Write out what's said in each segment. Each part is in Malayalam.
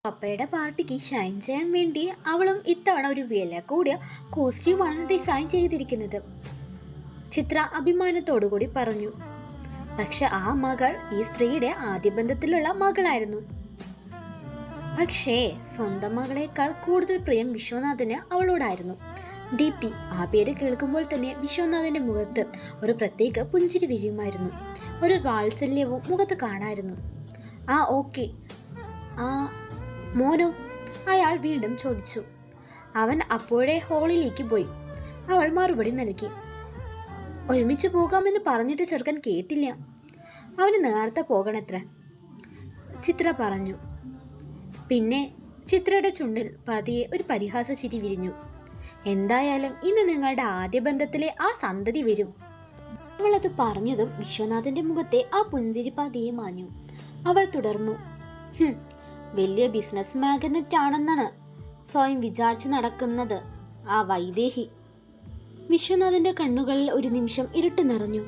പപ്പയുടെ പാർട്ടിക്ക് ഷൈൻ ചെയ്യാൻ വേണ്ടി അവളും ഇത്തവണ ഒരു വില കൂടിയ കോസ്റ്റ്യൂമാണ് ഡിസൈൻ ചെയ്തിരിക്കുന്നത്. ചിത്ര അഭിമാനത്തോടുകൂടി പറഞ്ഞു. പക്ഷെ ആ മകൾ ഈ സ്ത്രീയുടെ ആദ്യ ബന്ധത്തിലുള്ള മകളായിരുന്നു. പക്ഷേ സ്വന്തം മകളെക്കാൾ കൂടുതൽ പ്രിയം വിശ്വനാഥന് അവളോടായിരുന്നു. ദീപ്തി ആ പേര് കേൾക്കുമ്പോൾ തന്നെ വിശ്വനാഥന്റെ മുഖത്ത് ഒരു പ്രത്യേക പുഞ്ചിരി വിരിയുമായിരുന്നു. ഒരു വാത്സല്യവും മുഖത്ത് കാണായിരുന്നു. ഓക്കെ, ആ മോനോ? അയാൾ വീണ്ടും ചോദിച്ചു. അവൻ അപ്പോഴേ ഹാളിലേക്ക് പോയി. അവൾ മറുപടി നൽകി. ഒരുമിച്ച് പോകാമെന്ന് പറഞ്ഞിട്ട് ചെറുക്കൻ കേട്ടില്ല. അവന് നേരത്തെ പോകണത്ര, ചിത്ര പറഞ്ഞു. പിന്നെ ചിത്രയുടെ ചുണ്ടിൽ പതിയെ ഒരു പരിഹാസ ചിരി വിരിഞ്ഞു. എന്തായാലും ഇന്ന് നിങ്ങളുടെ ആദ്യ ബന്ധത്തിലെ ആ സന്തതി വരും. അവളത് പറഞ്ഞതും വിശ്വനാഥന്റെ മുഖത്തെ ആ പുഞ്ചിരി പതിയെ മാഞ്ഞു. അവൾ തുടർന്നു. വലിയ ബിസിനസ് മാഗ്നറ്റ് ആണെന്നാണ് സ്വയം വിചാരിച്ചു നടക്കുന്നത് ആ വൈദേഹി. വിശ്വനാഥന്റെ കണ്ണുകളിൽ ഒരു നിമിഷം ഇരുട്ട് നിറഞ്ഞു.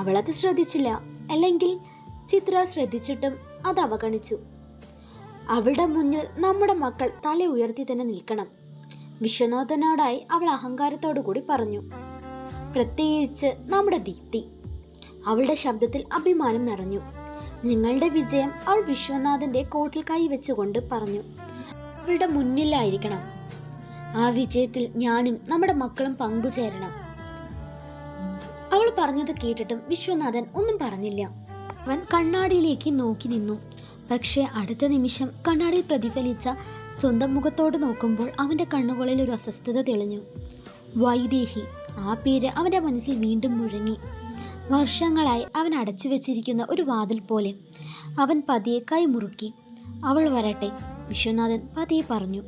അവളത് ശ്രദ്ധിച്ചില്ല. അല്ലെങ്കിൽ ചിത്ര ശ്രദ്ധിച്ചിട്ടും അത് അവഗണിച്ചു. അവളുടെ മുന്നിൽ നമ്മുടെ മക്കൾ തല ഉയർത്തി തന്നെ നിൽക്കണം, വിശ്വനാഥനോടായി അവൾ അഹങ്കാരത്തോടു കൂടി പറഞ്ഞു. പ്രത്യേകിച്ച് നമ്മുടെ ദീപ്തി. അവളുടെ ശബ്ദത്തിൽ അഭിമാനം നിറഞ്ഞു. നിങ്ങളുടെ വിജയം, അവൾ വിശ്വനാഥന്റെ കോട്ടിൽ കൈവച്ചുകൊണ്ട് പറഞ്ഞു, അവളുടെ മുന്നിലായിരിക്കണം. ആ വിജയത്തിൽ ഞാനും നമ്മുടെ മക്കളും പങ്കുചേരണം. അവൾ പറഞ്ഞത് കേട്ടിട്ടും വിശ്വനാഥൻ ഒന്നും പറഞ്ഞില്ല. അവൻ കണ്ണാടിയിലേക്ക് നോക്കി നിന്നു. പക്ഷേ അടുത്ത നിമിഷം കണ്ണാടിയിൽ പ്രതിഫലിച്ച സ്വന്തം മുഖത്തോട് നോക്കുമ്പോൾ അവൻ്റെ കണ്ണുകളിൽ ഒരു അസ്വസ്ഥത തെളിഞ്ഞു. വൈദേഹി, ആ പേര് അവൻ്റെ മനസ്സിൽ വീണ്ടും മുഴങ്ങി. വർഷങ്ങളായി അവൻ അടച്ചു വെച്ചിരിക്കുന്ന ഒരു വാതിൽ പോലെ. അവൻ പതിയെ കൈമുറുക്കി. അവൾ വരട്ടെ, വിശ്വനാഥൻ പതിയെ പറഞ്ഞു.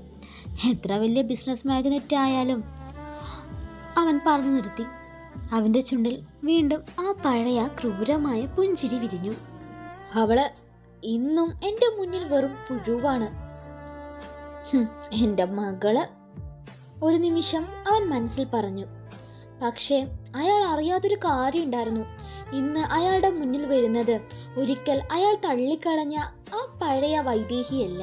എത്ര വലിയ ബിസിനസ് മാഗ്നറ്റ് ആയാലും, അവൻ പറഞ്ഞു നിർത്തി. അവൻ്റെ ചുണ്ടിൽ വീണ്ടും ആ പഴയ ക്രൂരമായ പുഞ്ചിരി വിരിഞ്ഞു. അവള് ഇന്നും എൻ്റെ മുന്നിൽ വെറും പുഴുവാണ്, എൻ്റെ മകള്. ഒരു നിമിഷം അവൻ മനസ്സിൽ പറഞ്ഞു. പക്ഷേ അയാൾ അറിയാതൊരു കാര്യം ഉണ്ടായിരുന്നു. ഇന്ന് അയാളുടെ മുന്നിൽ വരുന്നത് ഒരിക്കൽ അയാൾ തള്ളിക്കളഞ്ഞ ആ പഴയ വൈദേഹിയല്ല.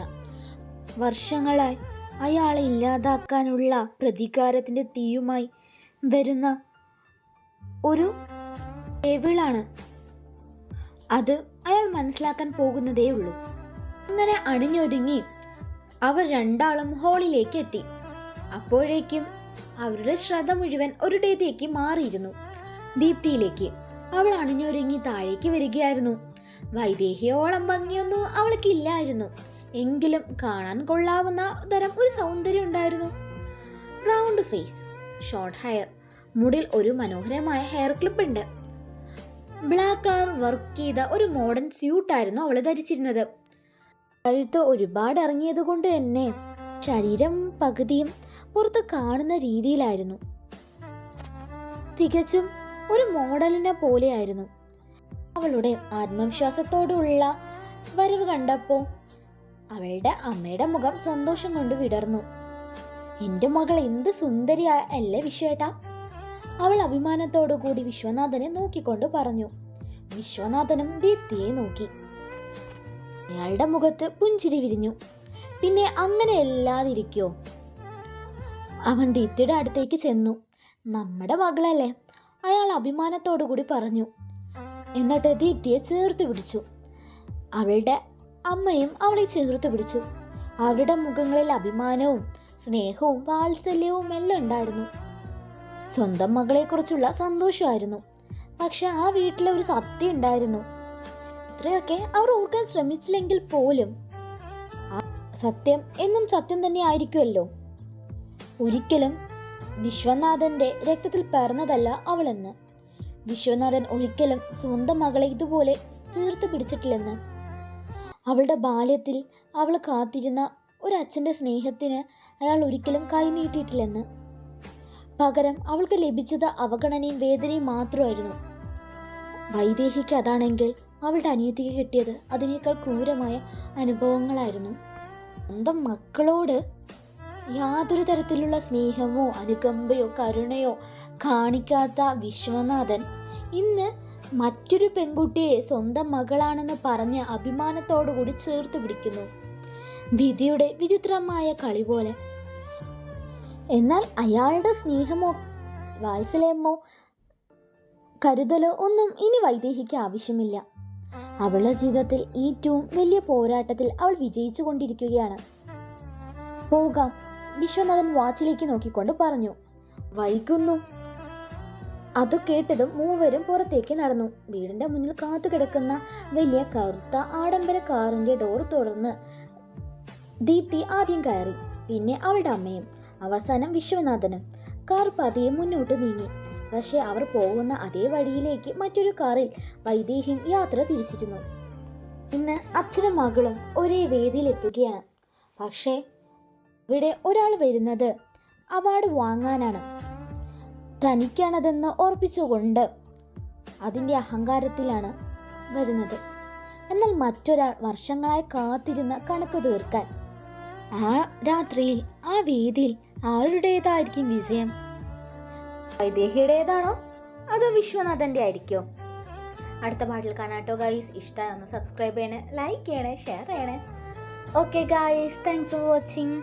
വർഷങ്ങളായി അയാളെ ഇല്ലാതാക്കാനുള്ള പ്രതികാരത്തിൻ്റെ തീയുമായി വരുന്ന ഒരു എവിളാണ്. അത് അയാൾ മനസ്സിലാക്കാൻ പോകുന്നതേ ഉള്ളൂ. അങ്ങനെ അണിഞ്ഞൊരുങ്ങി അവർ രണ്ടാളും ഹാളിലേക്ക് എത്തി. അപ്പോഴേക്കും അവരുടെ ശ്രദ്ധ മുഴുവൻ ഒരിടത്തേക്ക് മാറിയിരുന്നു, ദീപ്തിയിലേക്ക്. അവൾ അണിഞ്ഞൊരുങ്ങി താഴേക്ക് വരികയായിരുന്നു. വൈദേഹിയോളം ഭംഗിയൊന്നും അവൾക്ക് ഇല്ലായിരുന്നു. എങ്കിലും കാണാൻ കൊള്ളാവുന്ന തരം ഒരു സൗന്ദര്യം ഉണ്ടായിരുന്നു. റൗണ്ട് ഫേസ്, ഷോർട്ട് ഹെയർ, മുടിൽ ഒരു മനോഹരമായ ഹെയർ ക്ലിപ്പ് ഉണ്ട്. ബ്ലാക്ക് കളർ വർക്ക് ചെയ്ത ഒരു മോഡേൺ സ്യൂട്ടായിരുന്നു അവൾ ധരിച്ചിരുന്നത്. കഴുത്ത് ഒരുപാട് ഇറങ്ങിയത് കൊണ്ട് തന്നെ ശരീരം പകുതിയും പുറത്ത് കാണുന്ന രീതിയിലായിരുന്നു. തികച്ചും ഒരു മോഡലിനെ പോലെയായിരുന്നു. അവളുടെ ആത്മവിശ്വാസത്തോടുള്ള വരവ് കണ്ടപ്പോൾ അവളുടെ അമ്മയുടെ മുഖം സന്തോഷം കൊണ്ട് വിടർന്നു. എൻ്റെ മകൾ എന്ത് സുന്ദരിയാ അല്ലേ വിശ്വേട്ടാ, അവൾ അഭിമാനത്തോടു കൂടി വിശ്വനാഥനെ നോക്കിക്കൊണ്ട് പറഞ്ഞു. വിശ്വനാഥനും ദീപ്തിയെ നോക്കി. അയാളുടെ മുഖത്ത് പുഞ്ചിരി വിരിഞ്ഞു. പിന്നെ അങ്ങനെ അല്ലാതിരിക്കോ? അവൻ ദീപ്തിയുടെ അടുത്തേക്ക് ചെന്നു. നമ്മുടെ മകളല്ലേ, അയാൾ അഭിമാനത്തോടു കൂടി പറഞ്ഞു. എന്നിട്ട് ദീപ്തിയെ ചേർത്ത് പിടിച്ചു. അവളുടെ അമ്മയും അവളെ ചേർത്ത് പിടിച്ചു. അവരുടെ മുഖങ്ങളിൽ അഭിമാനവും സ്നേഹവും വാത്സല്യവും എല്ലാം ഉണ്ടായിരുന്നു. സ്വന്തം മകളെക്കുറിച്ചുള്ള സന്തോഷമായിരുന്നു. പക്ഷെ ആ വീട്ടിലെ ഒരു സത്യം ഉണ്ടായിരുന്നു. ഇത്രയൊക്കെ അവർ ഓർക്കാൻ ശ്രമിച്ചില്ലെങ്കിൽ പോലും ആ സത്യം എന്നും സത്യം തന്നെ ആയിരിക്കുമല്ലോ. ഒരിക്കലും വിശ്വനാഥന്റെ രക്തത്തിൽ പിറന്നതല്ല അവളെന്ന്. വിശ്വനാഥൻ ഒരിക്കലും സ്വന്തം മകളെ ഇതുപോലെ ചേർത്ത് പിടിച്ചിട്ടില്ലെന്ന്. അവളുടെ ബാല്യത്തിൽ അവൾ കാത്തിരുന്ന ഒരു അച്ഛൻ്റെ സ്നേഹത്തിന് അയാൾ ഒരിക്കലും കൈനീട്ടിയിട്ടില്ലെന്ന്. പകരം അവൾക്ക് ലഭിച്ചത് അവഗണനയും വേദനയും മാത്രമായിരുന്നു. വൈദേഹിക്ക് അതാണെങ്കിൽ അവളുടെ അനിയത്തിക്ക് കിട്ടിയത് അതിനേക്കാൾ ക്രൂരമായ അനുഭവങ്ങളായിരുന്നു. സ്വന്തം മക്കളോട് യാതൊരു തരത്തിലുള്ള സ്നേഹമോ അനുകമ്പയോ കരുണയോ കാണിക്കാത്ത വിശ്വനാഥൻ ഇന്ന് മറ്റൊരു പെൺകുട്ടിയെ സ്വന്തം മകളാണെന്ന് പറഞ്ഞ് അഭിമാനത്തോടു കൂടി ചേർത്ത് പിടിക്കുന്നു. വിധിയുടെ വിചിത്രമായ കളി പോലെ. എന്നാൽ അയാളുടെ സ്നേഹമോ വാത്സല്യമോ കരുതലോ ഒന്നും ഇനി വൈദേഹിക്ക് ആവശ്യമില്ല. അവളുടെ ജീവിതത്തിൽ ഏറ്റവും വലിയ പോരാട്ടത്തിൽ അവൾ വിജയിച്ചു കൊണ്ടിരിക്കുകയാണ്. പോകാം, വിശ്വനാഥൻ വാച്ചിലേക്ക് നോക്കിക്കൊണ്ട് പറഞ്ഞു. വൈകുന്നു. അത് കേട്ടതും മൂവരും പുറത്തേക്ക് നടന്നു. വീടിന്റെ മുന്നിൽ കാത്തു കിടക്കുന്ന വലിയ കറുത്ത ആഡംബര കാറിന്റെ ഡോർ തുറന്ന് ദീപ്തി ആദ്യം കയറി, പിന്നെ അവളുടെ അമ്മയും, അവസാനം വിശ്വനാഥനും. കാർ പതിയെ മുന്നോട്ട് നീങ്ങി. പക്ഷെ അവർ പോകുന്ന അതേ വഴിയിലേക്ക് മറ്റൊരു കാറിൽ വൈദേഹിയും യാത്ര തിരിച്ചിരുന്നു. ഇന്ന് അച്ഛനും മകളും ഒരേ വേദിയിൽ എത്തുകയാണ്. പക്ഷേ ഇവിടെ ഒരാൾ വരുന്നത് അവാർഡ് വാങ്ങാനാണ്. തനിക്കാണതെന്ന് ഓർപ്പിച്ചുകൊണ്ട് അതിൻ്റെ അഹങ്കാരത്തിലാണ് വരുന്നത്. എന്നാൽ മറ്റൊരാൾ വർഷങ്ങളായി കാത്തിരുന്ന കണക്ക് തീർക്കാൻ. ആ രാത്രിയിൽ ആ വേദിയിൽ ആരുടേതായിരിക്കും വിജയം? വൈദേഹിയുടേതാണോ അതോ വിശ്വനാഥൻ്റെ ആയിരിക്കോ? അടുത്ത പാട്ടിൽ കാണാട്ടോ ഗൈസ്. ഇഷ്ടമായി ഒന്ന് സബ്സ്ക്രൈബ് ചെയ്യണേ, ലൈക്ക് ചെയ്യണേ, ഷെയർ ചെയ്യണേ. Okay guys, thanks for watching.